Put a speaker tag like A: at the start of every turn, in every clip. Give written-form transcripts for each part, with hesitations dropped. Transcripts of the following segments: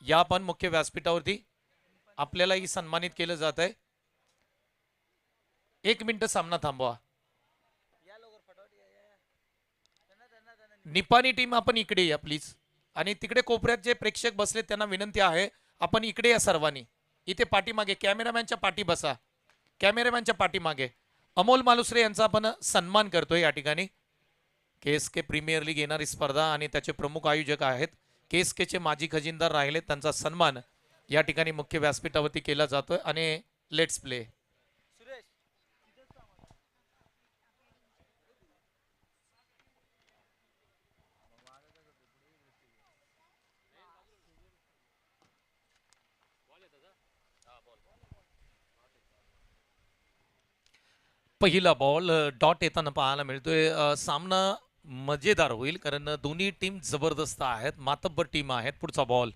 A: या पण मुख्य व्यासपीठावरती आपल्यालाही सन्मानित केलं जात आहे. 1 मिनिट सामना थांबवा. निपाणी टीम आपण इकडे या प्लीज. आणि तिकडे कोपऱ्यात जे प्रेक्षक बसले त्यांना विनंती आहे आपण इकडे या सर्वांनी. इथे पाठीमागे कॅमेरामॅनच्या पाठी बसा. कॅमेरामॅनच्या पाठीमागे अमोल मालुसरे यांचा आपण सन्मान करतोय या ठिकाणी. KSK प्रीमियर लीग येणारी स्पर्धा आणि त्याचे प्रमुख आयोजक आहेत. KSKचे माजी खजिनदार राहिले त्यांचा सन्मान या ठिकाणी मुख्य व्यासपीठावरती केला जातोय. आणि लेट्स प्ले. पहिला बॉल डॉट येताना पाहायला मिळतोय. सामना मजेदार होईल कारण दोन्ही टीम जबरदस्त आहेत, मातब्बर टीम आहेत. पुढचा बॉल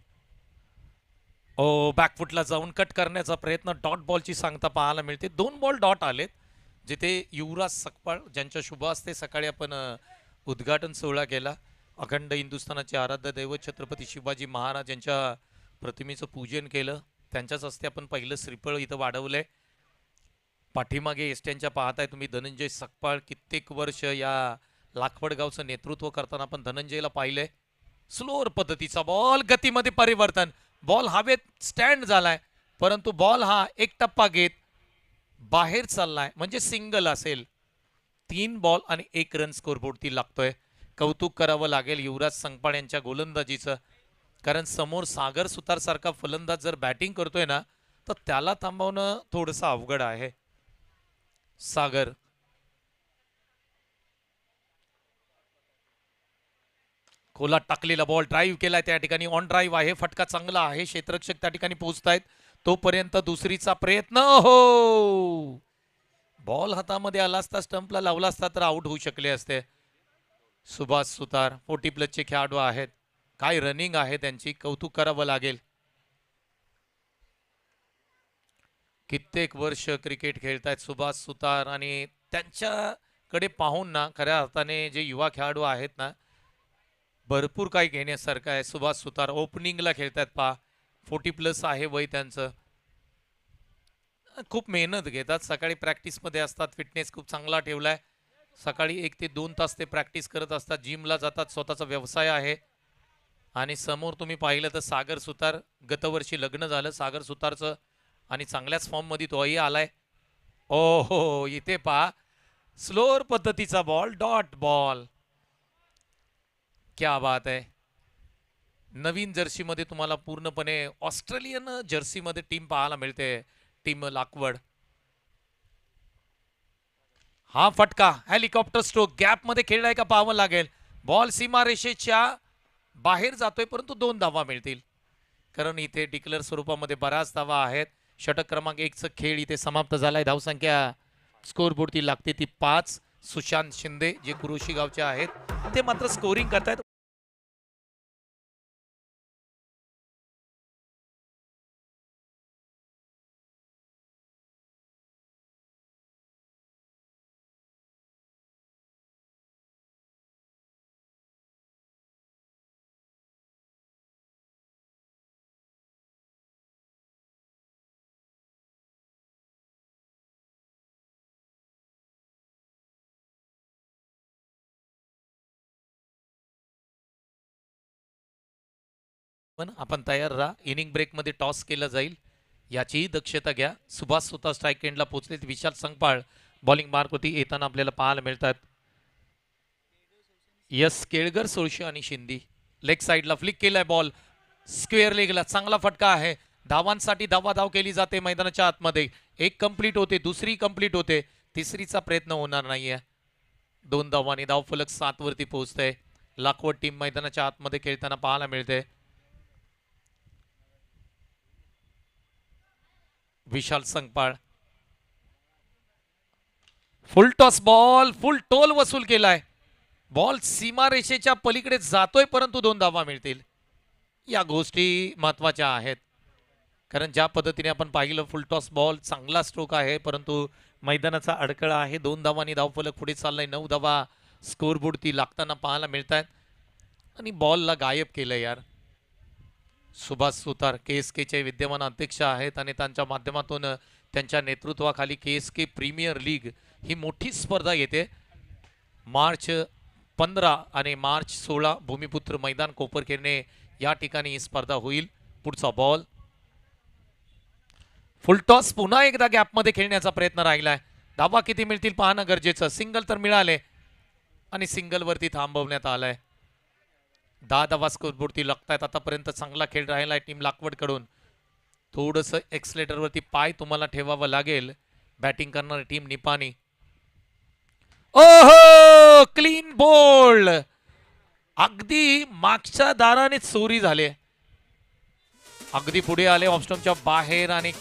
A: बॅकफुटला जाऊन कट करण्याचा प्रयत्न. डॉट बॉलची सांगता पाहायला मिळते. 2 बॉल डॉट आलेत जिथे युवराज सकपाळ ज्यांच्या शुभ हस्ते सकाळी आपण उद्घाटन सोहळा केला. अखंड हिंदुस्थानाचे आराध्य दैवत छत्रपती शिवाजी महाराज यांच्या प्रतिमेचं पूजन केलं. त्यांच्याच हस्ते आपण पहिलं श्रीफळ इथं वाढवलंय. पाठीमागे एसट्यांच्या पाहताय तुम्ही धनंजय सकपाळ. कित्येक वर्ष या लाखवडगावचं नेतृत्व करताना आपण धनंजयला पाहिलंय. स्लोअर पद्धतीचा बॉल, गतीमध्ये परिवर्तन. बॉल हवेत स्टँड झालाय परंतु बॉल हा एक टप्पा घेत बाहेर चाललाय म्हणजे सिंगल असेल. 3 बॉल आणि 1 रन स्कोरबोर्डती लागतोय. कौतुक करावं लागेल युवराज संकपाळ यांच्या गोलंदाजीचं. कारण समोर सागर सुतार सारखा फलंदाज जर बॅटिंग करतोय ना तर त्याला थांबवणं थोडंसं अवघड आहे. सागर खोलात टाकलेला बॉल ड्राईव्ह केलाय त्या ठिकाणी. ऑन ड्राईव्ह आहे, फटका चांगला आहे. क्षेत्ररक्षक त्या ठिकाणी पोहोचतायत तोपर्यंत दुसरीचा प्रयत्न. हो, बॉल हातामध्ये आला असता, स्टंपला लावला असता तर आउट होऊ शकले असते. सुभाष सुतार 40+ खेळाडू आहेत. काय रनिंग आहे त्यांची, कौतुक करावं लागेल. कित्येक वर्ष क्रिकेट खेळतायत सुभाष सुतार आणि त्यांच्याकडे पाहून ना खऱ्या अर्थाने जे युवा खेळाडू आहेत ना भरपूर काही घेण्यासारखं आहे. सुभाष सुतार ओपनिंगला खेळतात पहा. 40+ आहे वय त्यांचं. खूप मेहनत घेतात. सकाळी प्रॅक्टिसमध्ये असतात. फिटनेस खूप चांगला ठेवलाय. सकाळी 1 ते 2 तास ते प्रॅक्टिस करत असतात. जिमला जातात. स्वतःचा व्यवसाय आहे. आणि समोर तुम्ही पाहिलं तर सागर सुतार, गतवर्षी लग्न झालं सागर सुतारचं आणि चांगल्याच फॉर्ममध्ये तोही आलाय. ओ हो, इथे पहा स्लोअर पद्धतीचा बॉल, डॉट बॉल. क्या बात आहे. नवीन जर्सीमध्ये तुम्हाला पूर्णपणे ऑस्ट्रेलियन जर्सीमध्ये टीम पाहायला मिळते. टीम लाकवड. हा फटका हेलिकॉप्टर स्ट्रोक गॅपमध्ये खेळलाय का पाहावं लागेल. बॉल सीमारेषेच्या बाहेर जातोय परंतु 2 धावा मिळतील कारण इथे डिक्लेअर स्वरूपामध्ये बऱ्याच धावा आहेत. षटक क्रमांक 1चा खेळ इथे समाप्त झालाय. धावसंख्या स्कोरबोर्डती लागते ती 5. सुशांत शिंदे जे कुरुशी गावचे आहेत ते मात्र स्कोरिंग करतायत. पण आपण तयार राहा. इनिंग ब्रेकमध्ये टॉस केला जाईल याचीही दक्षता घ्या. सुभाष सुतार स्ट्राईक एंडला पोहोचलेत. विशाल संकपाळ बॉलिंग मार्कवरती येताना आपल्याला पाहायला मिळतात. यस केळगर, सोळशी आणि शिंदी. लेग साईडला फ्लिक केलाय बॉल. स्क्वेअर लेगला चांगला फटका आहे. धावांसाठी धावाधाव केली जाते मैदानाच्या आतमध्ये. 1 कंप्लीट होते, दुसरी कंप्लीट होते, तिसरीचा प्रयत्न होणार नाहीये. 2 धावांनी धावफलक 7 वरती पोहोचते. लाखवड टीम मैदानाच्या आतमध्ये खेळताना पाहायला मिळते. Vishal Sankpal full toss ball, full toll वसूल केलाय. बॉल सीमारेषेच्या पलीकडे जातोय परंतु 2 धावा मिळतील. या गोष्टी महत्वाच्या आहेत कारण ज्या पद्धतीने आपण पाहिलं फुल टॉस बॉल चांगला स्ट्रोक आहे परंतु मैदानाचा अडकळा आहे. 2 धावांनी धावफलक पुढे चाललाय. 9 धावा स्कोरबोर्ड ती लागताना पाहायला मिळतात आणि बॉलला गायब केलं यार. सुभाष सुतार KSKचे विद्यमान अध्यक्ष आहेत आणि त्यांच्या माध्यमातून त्यांच्या नेतृत्वाखाली KSK प्रीमियर लीग ही मोठी स्पर्धा येते. मार्च 15 आणि मार्च 16 भूमिपुत्र मैदान कोपरखेरणे या ठिकाणी ही स्पर्धा होईल. पुढचा बॉल फुलटॉस पुन्हा एकदा गॅपमध्ये खेळण्याचा प्रयत्न राहिलाय. धाबा किती मिळतील पाहणं गरजेचं. सिंगल तर मिळाले आणि सिंगलवरती थांबवण्यात आलाय. 10 धावा स्कोरबोर्डती लागतायत. आतापर्यंत चांगला खेळ राहिलाय टीम लाखवडकडून. थोडंसं एक्सलेटरवरती पाय तुम्हाला ठेवावं लागेल बॅटिंग करणारी टीम निपाणी. ओहो क्लीन बोल्ड. अगदी मागच्या दाराने चोरी झाले. अगदी पुढे आले ऑफस्टॉपच्या बाहेर आणि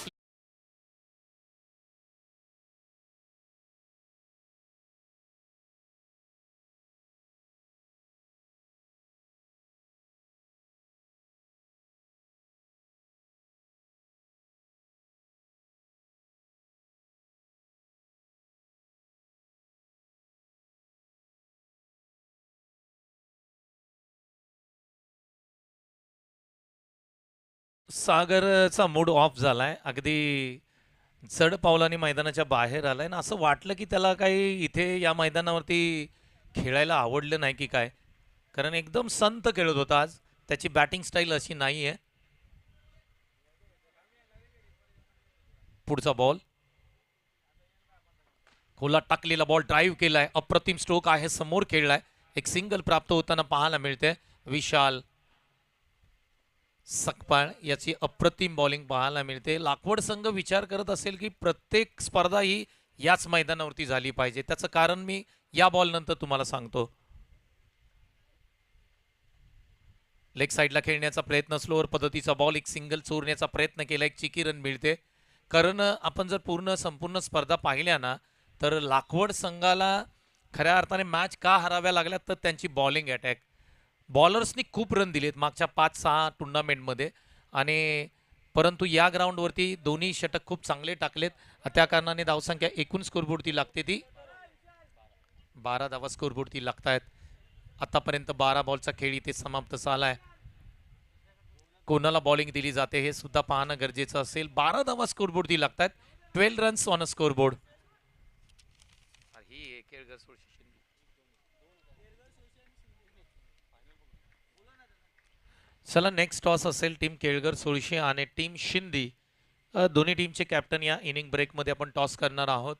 A: सागरचा मूड ऑफ झालाय. अगदी चढ पावलाने मैदानाच्या बाहेर आलाय ना. असं वाटलं की त्याला काही इथे या मैदानावरती खेळायला आवडलं नाही की काय. कारण एकदम संत खेळत होता आज. त्याची बॅटिंग स्टाईल अशी नाही आहे. पुढचा बॉल खोला टाकलेला बॉल ड्राईव्ह केलाय. अप्रतिम स्ट्रोक आहे. समोर खेळलाय. एक सिंगल प्राप्त होताना पाहायला मिळते. विशाल सकपाळ याची अप्रतिम बॉलिंग पाहायला मिळते. लाखवड संघ विचार करत असेल की प्रत्येक स्पर्धा ही याच मैदानावरती झाली पाहिजे. त्याचं कारण मी या बॉल नंतर तुम्हाला सांगतो. लेग साईडला खेळण्याचा प्रयत्न स्लोअर पद्धतीचा बॉल. एक सिंगल चोरण्याचा प्रयत्न केला. एक चिकी रन मिळते. कारण आपण जर संपूर्ण स्पर्धा पाहिल्या ना तर लाखवड संघाला खऱ्या अर्थाने मॅच का हराव्या लागल्यात तर त्यांची बॉलिंग अटॅक. बॉलर्सनी खूप रन दिलेत मागच्या 5-6 टुर्नामेंटमध्ये आणि परंतु या ग्राउंडवरती दोन्ही षटक खूप चांगले टाकलेत. त्या कारणाने धावसंख्या एकूण स्कोरबोर्डती लागते ती 12 धावा स्कोरबोर्डती लागतायत. आतापर्यंत 12 बॉलचा खेळ इथे समाप्त झालाय. कोणाला बॉलिंग दिली जाते हे सुद्धा पाहणं गरजेचं असेल. 12 धावा स्कोरबोर्डती लागतायत. 12 रन्स ऑन अ स्कोरबोर्ड. चला नेक्स्ट टॉस असेल टीम केळगर सोळशे आणि टीम शिंदी. दोन्ही टीमचे कॅप्टन या इनिंग ब्रेकमध्ये आपण टॉस करणार आहोत.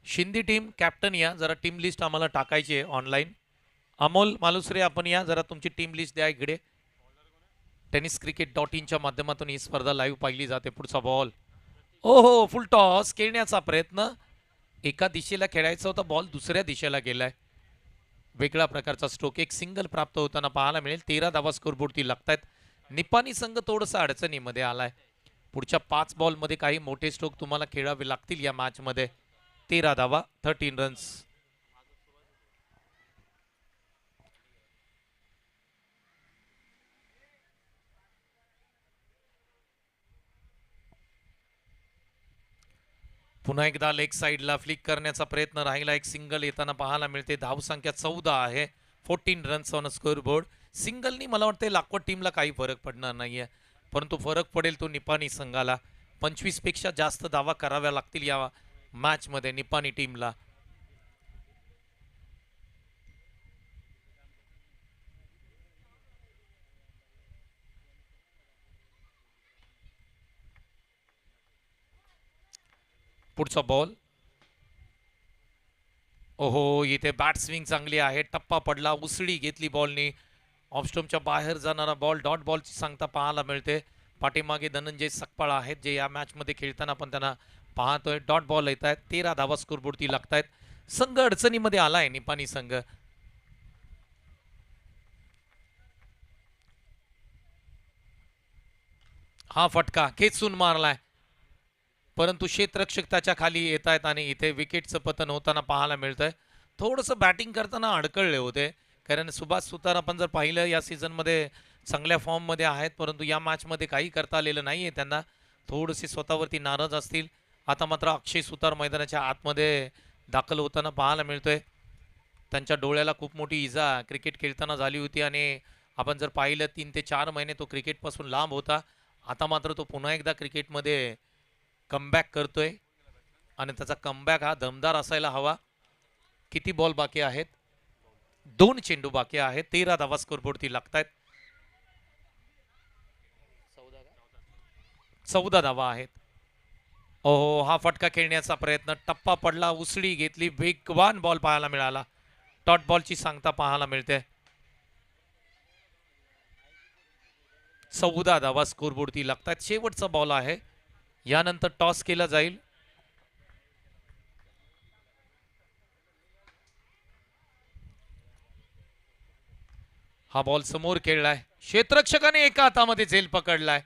A: शिंदी टीम कॅप्टन या जरा टीम लिस्ट आम्हाला टाकायची आहे ऑनलाईन. अमोल मालुसरे आपण या जरा तुमची टीम लिस्ट द्या इकडे. tenniscricket.in माध्यमातून ही स्पर्धा लाईव्ह पाहिली जाते. पुढचा बॉल ओहो फुल टॉस खेळण्याचा प्रयत्न. एका दिशेला खेळायचा होता बॉल दुसऱ्या दिशेला गेलाय. वेगळ्या प्रकारचा स्ट्रोक. एक सिंगल प्राप्त होताना पाहायला मिळेल. 13 धावा स्कोरबोर्डती लागतायत. निपाणी संघ थोडंसं अडचणीमध्ये आलाय. पुढच्या 5 बॉलमध्ये काही मोठे स्ट्रोक तुम्हाला खेळावे लागतील या मॅचमध्ये. 13 धावा 13 रन्स. पुन्हा एकदा लेग साईडला फ्लिक करण्याचा प्रयत्न राहिला. एक सिंगल येताना पाहायला मिळते. धावसंख्या 14 आहे. 14 रन्स ऑन स्कोर बोर्ड. सिंगलनी मला वाटते लाखवड टीमला काही फरक पडणार नाहीये परंतु फरक पडेल तो निपाणी संघाला. 25 पेक्षा जास्त धावा कराव्या लागतील या मॅच मध्ये निपाणी टीमला. पुढचा बॉल ओहो इथे बॅट स्विंग चांगली आहे. टप्पा पडला. उसळी घेतली बॉलनी. ऑफस्टोमच्या बाहेर जाणारा बॉल डॉट बॉलची सांगता पाहायला मिळते. पाठीमागे धनंजय सकपाळ आहेत जे या मॅच मध्ये खेळताना आपण त्यांना पाहतोय. डॉट बॉल येत आहेत. 13 धावा स्कोरबोर्डती लागतायत. संघ अडचणीमध्ये आलाय निपाणी संघ. हा फटका खेचून मारलाय परंतु क्षेत्ररक्षक त्याच्या खाली येत आहेत आणि इथे विकेटचं पतन होताना पाहायला मिळतंय. थोडंसं बॅटिंग करताना अडकळले होते कारण सुभाष सुतार आपण जर पाहिलं या सीझनमध्ये चांगल्या फॉर्ममध्ये आहेत परंतु या मॅचमध्ये काही करता आलेलं नाही आहे त्यांना. थोडेसे स्वतःवरती नाराज असतील. आता मात्र अक्षय सुतार मैदानाच्या आतमध्ये दाखल होताना पाहायला मिळतोय. त्यांच्या डोळ्याला खूप मोठी इजा क्रिकेट खेळताना झाली होती आणि आपण जर पाहिलं 3 ते 4 महिने तो क्रिकेटपासून लांब होता. आता मात्र तो पुन्हा एकदा क्रिकेटमध्ये कमबॅक करतोय आणि त्याचा कमबॅक हा दमदार असायला हवा. किती बॉल बाकी आहेत? 2 चेंडू बाकी आहेत. 13 धावा स्कोरबोर्डती लागतायत. 14 धावा आहेत. ओहो, हा फटका खेळण्याचा प्रयत्न, टप्पा पडला, उसळी घेतली, वेगवान बॉल पाहायला मिळाला. डॉट बॉलची सांगता पाहायला मिळते. 14 धावा स्कोरबोर्डती लागतात. शेवटचा बॉल आहे, यानंतर टॉस केला जाईल. हा बॉल समोर खेळलाय, क्षेत्ररक्षकाने एका हातामध्ये झेल पकडलाय.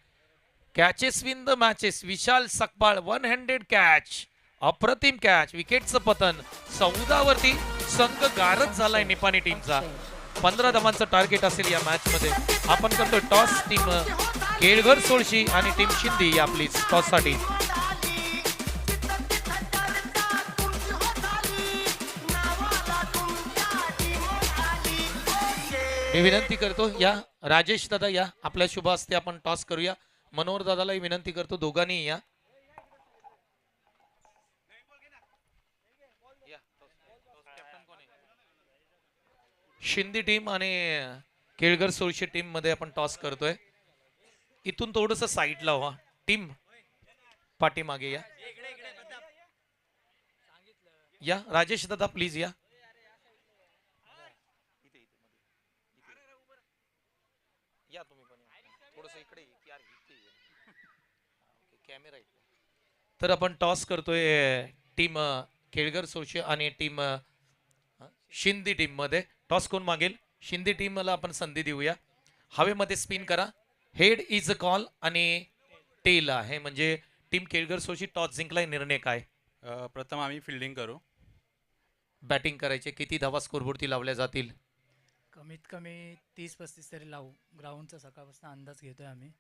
A: Catches win the matches. Vishal Sakpal 1 handed catch, अप्रतिम कॅच. विकेटचं पतन 14 वरती संघ गारच झालाय निपाणी टीमचा. 15 धावांचं टार्गेट असेल या मॅच मध्ये. आपण करतोय टॉस. टीम केळघर सोळशी आणि टीम शिंदी या प्लीज टॉस साठी. मी विनंती करतो, या राजेश दादा या, आपल्या शुभ हस्ते आपण टॉस करूया. मनोहर दादालाही विनंती करतो, दोघांनी या. शिंदी टीम आणि केळघर सोळशी टीम मध्ये आपण टॉस करतोय. इथून थोडस साईडला व्हा. टीम पाठीमागे या. या राजेश दादा प्लीज या. या तुम्ही पण थोडस इकडे कॅमेरा. तर आपण टॉस करतोय टीम केळघर सोळशी आणि टीम शिंदी टीम मध्ये. टॉस कोण मागेल? शिंदी टीमला आपण संधी देऊया. हवेमध्ये स्पिन करा. हेड इज अ कॉल आणि टेल आहे म्हणजे टीम केळघर सोळशी टॉस जिंकलाय. निर्णय काय?
B: प्रथम आम्ही फिल्डिंग करू.
A: बॅटिंग करायचे. किती धावा स्कोरबोर्डती लावल्या जातील?
C: कमीत कमी 30-35 तरी लावू. ग्राउंडचा सकाळपासून अंदाज घेतोय आम्ही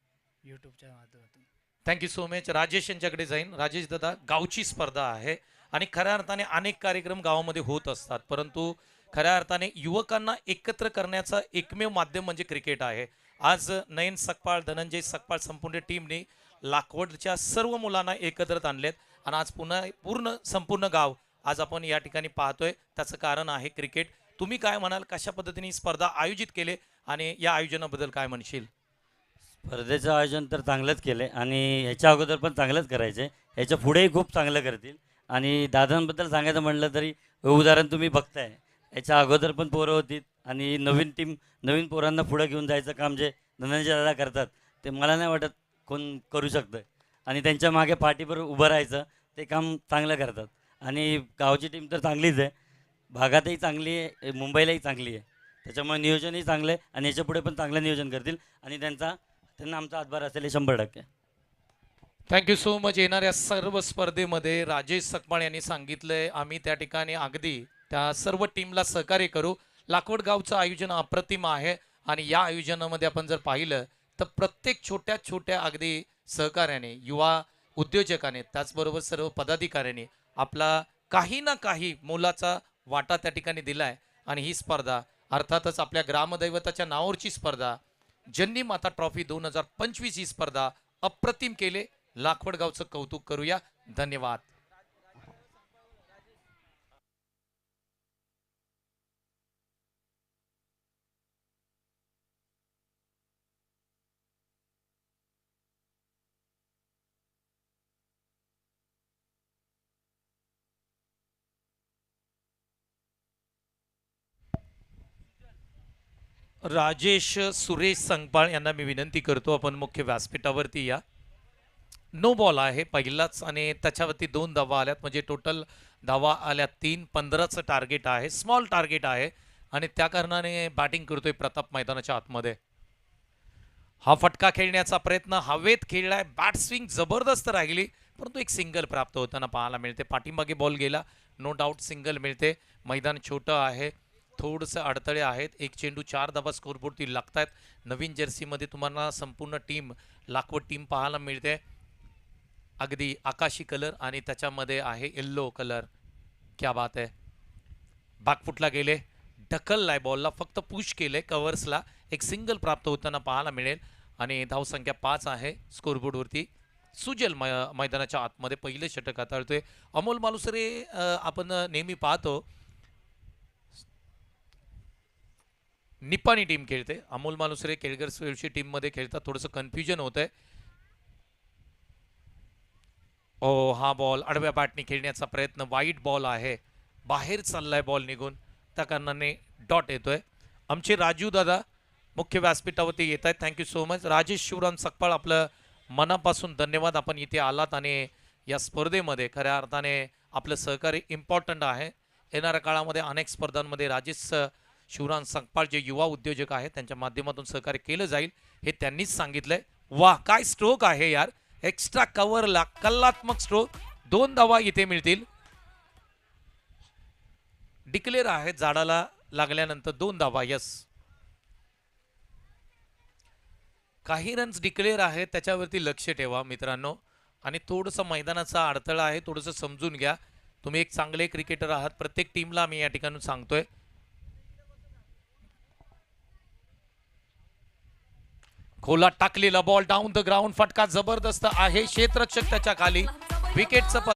C: यूट्यूबच्या माध्यमातून.
A: Thank you so much. राजेश यांच्याकडे जाईन. राजेश दादा, गावची स्पर्धा आहे आणि खऱ्या अर्थाने अनेक कार्यक्रम गावामध्ये होत असतात, परंतु खऱ्या अर्थाने युवकांना एकत्र करण्याचा एकमेव माध्यम म्हणजे क्रिकेट आहे. आज नयन सकपाळ, धनंजय सकपाळ संपूर्ण टीमने लाखवडच्या सर्व मुलांना एकत्रित आणलेत आणि आज पुन्हा संपूर्ण गाव आज आपण या ठिकाणी पाहतोय. त्याचं कारण आहे क्रिकेट. तुम्ही काय म्हणाल, कशा पद्धतीने ही स्पर्धा आयोजित केले आणि या आयोजनाबद्दल काय म्हणशील?
D: स्पर्धेचं आयोजन तर चांगलंच केलं आहे आणि ह्याच्या अगोदर पण चांगलंच करायचं आहे. ह्याच्या पुढेही खूप चांगलं करतील. आणि दादांबद्दल सांगायचं म्हटलं तरी उदाहरण तुम्ही बघताय, ह्याच्या अगोदर पण पोरं होती आणि नवीन पोरांना पुढं घेऊन जायचं काम जे धनंजय दादा करतात ते मला नाही वाटत कोण करू शकतं. आणि त्यांच्या मागे पाठीवर उभं राहायचं, ते काम चांगलं करतात. आणि गावची टीम तर चांगलीच आहे, भागातही चांगली आहे, मुंबईलाही चांगली आहे. त्याच्यामुळे नियोजनही चांगलं आहे आणि याच्या पुढे पण चांगलं नियोजन करतील आणि त्यांना आमचा हातभार असेल हे 100%.
A: Thank you so much. येणाऱ्या सर्व स्पर्धेमध्ये राजेश सकपाळ यांनी सांगितलंय आम्ही त्या ठिकाणी अगदी त्या सर्व टीमला सहकार्य करू. लाखवड गावचं आयोजन अप्रतिम आहे आणि या आयोजनामध्ये आपण जर पाहिलं तर प्रत्येक छोट्या छोट्या अगदी सहकार्याने, युवा उद्योजकाने, त्याचबरोबर सर्व पदाधिकाऱ्यांनी आपला काही ना काही मोलाचा वाटा त्या ठिकाणी दिलाय. आणि ही स्पर्धा अर्थातच आपल्या ग्रामदैवताच्या नावावरची स्पर्धा, जननी माता ट्रॉफी 2025 ही स्पर्धा अप्रतिम केले. लाखवड गावचं कौतुक करूया. धन्यवाद. राजेश सुरेश संगपाळ यांना मी विनंती करतो, आपण मुख्य व्यासपीठावरती या. नो बॉल आहे पहिलाच आणि त्याच्यावरती 2 धावा आल्यात म्हणजे टोटल धावा आल्या 3. 15चं टार्गेट आहे, स्मॉल टार्गेट आहे आणि त्या कारणाने बॅटिंग करतोय प्रताप मैदानाच्या आतमध्ये. हा फटका खेळण्याचा प्रयत्न हवेत खेळलाय. बॅट स्विंग जबरदस्त राहिली परंतु एक सिंगल प्राप्त होताना पाहायला मिळते. पाठीमागे बॉल गेला, नो डाऊट सिंगल मिळते. मैदान छोटं आहे, थोडंसं अडथळे आहेत. 1 चेंडू 4 धावा स्कोरबोर्डती लागतात. नवीन जर्सीमध्ये तुम्हाला संपूर्ण टीम, लाखवड टीम पाहायला मिळते. अगदी आकाशी कलर आणि त्याच्यामध्ये आहे येल्लो कलर. क्या बात आहे. बॅकफुटला गेले ढकललाय बॉलला, फक्त पुश केलंय कव्हर्सला. एक सिंगल प्राप्त होताना पाहायला मिळेल आणि धावसंख्या 5 आहे स्कोरबोर्डवरती. सुजल मैदानाच्या आतमध्ये पहिले षटक हाताळतोय अमोल मालुसरे. आपण नेहमी पाहतो निपाणी टीम खेळते, अमोल मालुसरे केळगर टीममध्ये खेळतात, थोडंसं कन्फ्युजन होतंय. ओ, हा बॉल आडव्या बॅटने खेळण्याचा प्रयत्न, वाईट बॉल आहे, बाहेर चाललाय बॉल निघून, त्या कारणाने डॉट येतोय. आमचे राजू दादा मुख्य व्यासपीठावरती येत आहेत, thank you so much. Rajesh Shivram Sakpal, आपलं मनापासून धन्यवाद, आपण इथे आलात आणि या स्पर्धेमध्ये खऱ्या अर्थाने आपलं सहकार्य इम्पॉर्टंट आहे. येणाऱ्या काळामध्ये अनेक स्पर्धांमध्ये राजेश शिवराम सकपाळ जे युवा उद्योजक आहेत त्यांच्या माध्यमातून सहकार्य केलं जाईल हे त्यांनीच सांगितलंय. वाह, काय स्ट्रोक आहे यार, एक्स्ट्रा कव्हरला कल्लात्मक स्ट्रोक. 2 धावा इथे मिळतील. डिक्लेअर आहे झाडाला लागल्यानंतर 2 धावा. यस, काही रन्स डिक्लेअर आहेत त्याच्यावरती लक्ष ठेवा मित्रांनो. आणि थोडंसं मैदानाचा अडथळा आहे, थोडंसं समजून घ्या. तुम्ही एक चांगले क्रिकेटर आहात, प्रत्येक टीमला मी या ठिकाणी सांगतोय. खोला टाकलेला बॉल डाऊन द ग्राउंड, फटका जबरदस्त आहे, क्षेत्ररक्षक त्याच्या खाली, विकेटचं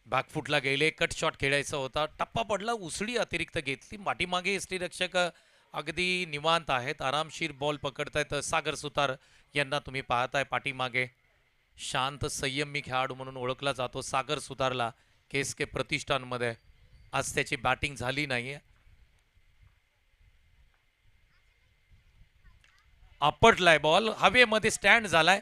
A: बॅकफुटला गेले, कट शॉट खेळायचा होता, टप्पा पडला, उसळी अतिरिक्त घेतली. पाठीमागे यष्टीरक्षक अगदी निवांत आहेत, आरामशीर बॉल पकडतायत. सागर सुतार यांना तुम्ही पाहताय पाठीमागे, शांत संयमी खेळाडू म्हणून ओळखला जातो सागर सुतारला के प्रतिष्ठानमध्ये. आज त्याची बॅटिंग झाली नाहीये, आपटलाय बॉल, हवेमध्ये स्टँड झालाय.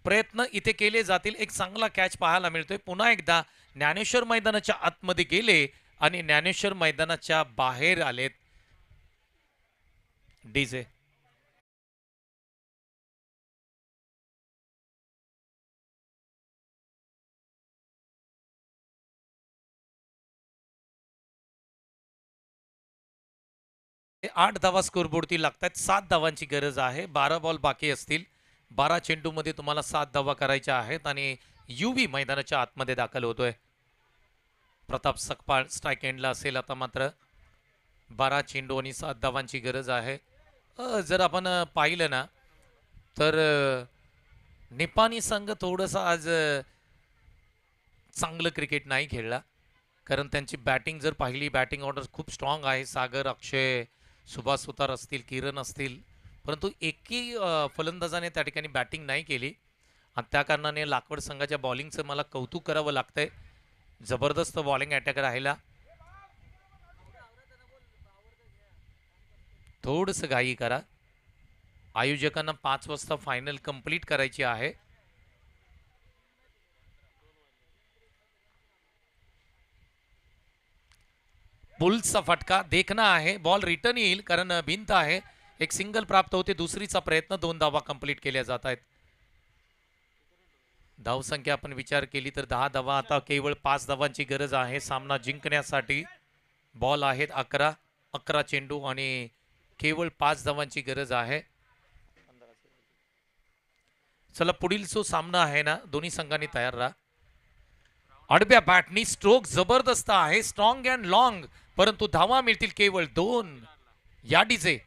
A: प्रयत्न इथे केले जातील. एक चांगला कॅच पाहायला मिळतोय. पुन्हा एकदा ज्ञानेश्वर मैदानाच्या आतमध्ये गेले आणि ज्ञानेश्वर मैदानाच्या बाहेर आलेत डीजे. आठ धावा स्कोरबोर्डती लागतात, 7 धावांची गरज आहे, 12 बॉल बाकी असतील. 12 चेंडूमध्ये तुम्हाला 7 धावा करायच्या आहेत आणि युवी मैदानाच्या आतमध्ये दाखल होतोय. प्रताप सकपाळ स्ट्राईक एंडला असेल आता. मात्र 12 चेंडू आणि 7 धावांची गरज आहे. जर आपण पाहिलं ना तर निपाणी संघ थोडंसं आज चांगलं क्रिकेट नाही खेळला, कारण त्यांची बॅटिंग जर पाहिली, बॅटिंग ऑर्डर खूप स्ट्रॉंग आहे. सागर, अक्षय, सुभाष सुतार असतील, किरण असतील, परंतु एकही फलंदाजाने त्या ठिकाणी बॅटिंग नाही केली आणि त्या कारणाने लाकवड संघाच्या बॉलिंगचं मला कौतुक करावं लागतंय. जबरदस्त बॉलिंग अटॅक राहिला. थोडंसं घाई करा, आयोजकांना 5 वाजता फायनल कंप्लीट करायची आहे. बुल्सचा फटका देखना आहे, बॉल रिटर्न येईल कारण भिंत आहे. एक सिंगल प्राप्त होते, दुसरीचा प्रयत्न, 2 धावा कंप्लीट केल्या जात आहेत. धावसंख्या आपण विचार केली तर 10 धावा, आता केवळ 5 धावांची गरज आहे सामना जिंकण्यासाठी. बॉल आहेत 11 चेंडू आणि केवळ 5 धावांची गरज आहे. चला, पुढील जो सामना आहे ना, दोन्ही संघांनी तयार राहा. आडव्या बॅटनी स्ट्रोक जबरदस्त आहे, स्ट्रॉंग अँड लॉंग, परंतु धावा मिळतील केवळ 2. या डीजे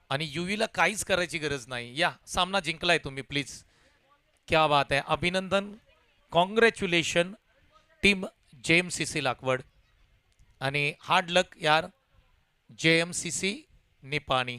A: आणि युवीला काहीच करायची गरज नाही. या सामना जिंकलाय तुम्ही प्लीज. क्या बात आहे. अभिनंदन, कॉंग्रॅच्युलेशन टीम JMCC लाकवड आणि हार्ड लक यार JMCC निपाणी.